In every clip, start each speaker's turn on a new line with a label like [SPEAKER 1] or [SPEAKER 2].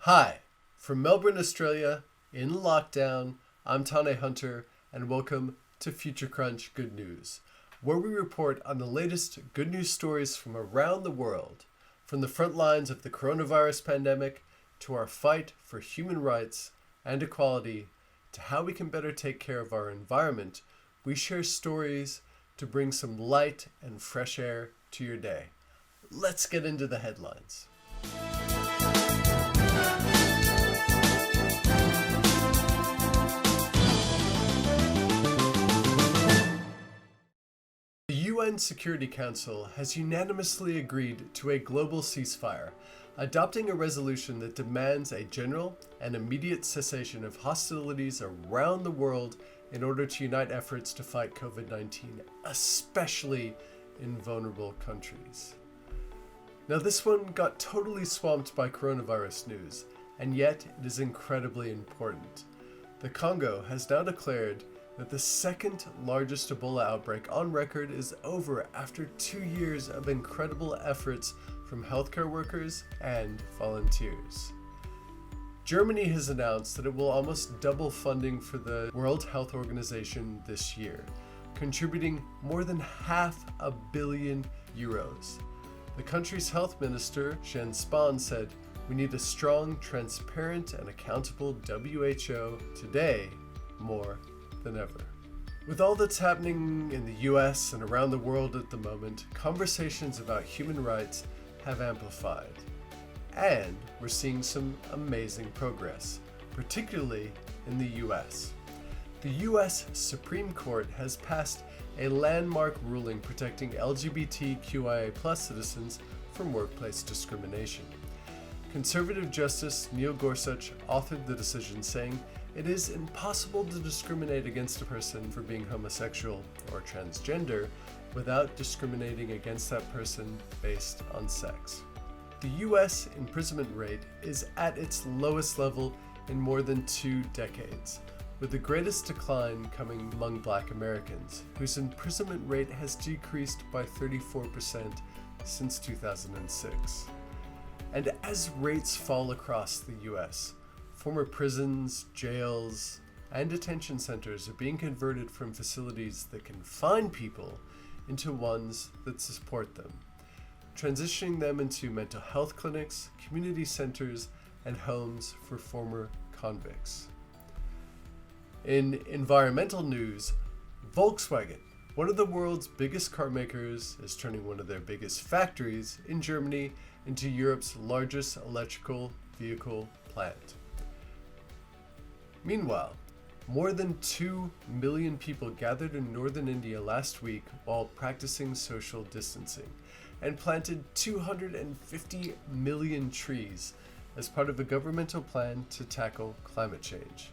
[SPEAKER 1] Hi, from Melbourne, Australia, in lockdown, I'm Tane Hunter, and welcome to Future Crunch Good News, where we report on the latest good news stories from around the world, from the front lines of the coronavirus pandemic to our fight for human rights and equality, to how we can better take care of our environment. We share stories to bring some light and fresh air to your day. Let's get into the headlines. The UN Security Council has unanimously agreed to a global ceasefire, adopting a resolution that demands a general and immediate cessation of hostilities around the world in order to unite efforts to fight COVID-19, especially in vulnerable countries. Now, this one got totally swamped by coronavirus news, and yet it is incredibly important. The Congo has now declared that the second largest Ebola outbreak on record is over after 2 years of incredible efforts from healthcare workers and volunteers. Germany has announced that it will almost double funding for the World Health Organization this year, contributing more than €500 million. The country's health minister, Jens Spahn, said, "We need a strong, transparent, and accountable WHO today more than ever." With all that's happening in the US and around the world at the moment, conversations about human rights have amplified. And we're seeing some amazing progress, particularly in the US. The US Supreme Court has passed a landmark ruling protecting LGBTQIA+ citizens from workplace discrimination. Conservative Justice Neil Gorsuch authored the decision, saying, "It is impossible to discriminate against a person for being homosexual or transgender without discriminating against that person based on sex." The US imprisonment rate is at its lowest level in more than 2 decades, with the greatest decline coming among Black Americans, whose imprisonment rate has decreased by 34% since 2006. And as rates fall across the US, former prisons, jails, and detention centers are being converted from facilities that confine people into ones that support them, transitioning them into mental health clinics, community centers, and homes for former convicts. In environmental news, Volkswagen, one of the world's biggest car makers, is turning one of their biggest factories in Germany into Europe's largest electrical vehicle plant. Meanwhile, more than 2 million people gathered in northern India last week while practicing social distancing and planted 250 million trees as part of a governmental plan to tackle climate change.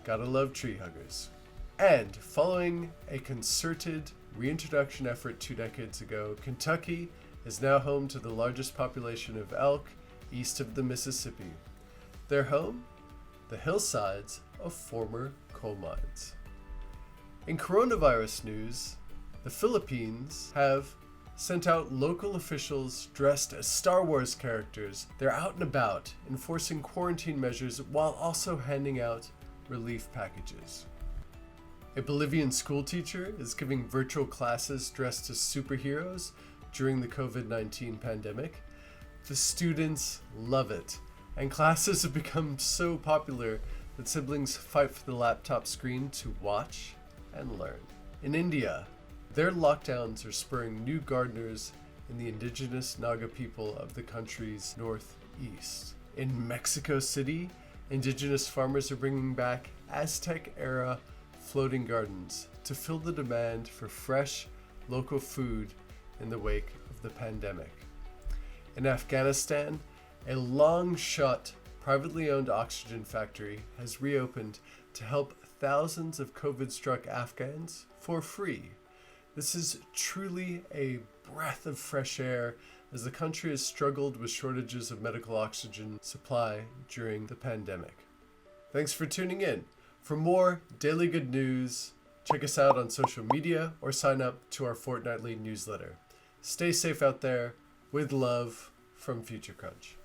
[SPEAKER 1] Gotta love tree huggers. And following a concerted reintroduction effort 2 decades ago, Kentucky is now home to the largest population of elk east of the Mississippi. Their home? The hillsides of former coal mines. In coronavirus news, the Philippines have sent out local officials dressed as Star Wars characters. They're out and about, enforcing quarantine measures while also handing out relief packages. A Bolivian schoolteacher is giving virtual classes dressed as superheroes during the COVID-19 pandemic. The students love it, and classes have become so popular that siblings fight for the laptop screen to watch and learn. In India, their lockdowns are spurring new gardeners in the indigenous Naga people of the country's northeast. In Mexico City, indigenous farmers are bringing back Aztec-era floating gardens to fill the demand for fresh, local food in the wake of the pandemic. In Afghanistan, a long-shot, privately owned oxygen factory has reopened to help thousands of COVID-struck Afghans for free. This is truly a breath of fresh air as the country has struggled with shortages of medical oxygen supply during the pandemic. Thanks for tuning in. For more daily good news, check us out on social media or sign up to our fortnightly newsletter. Stay safe out there. With love from Future Crunch.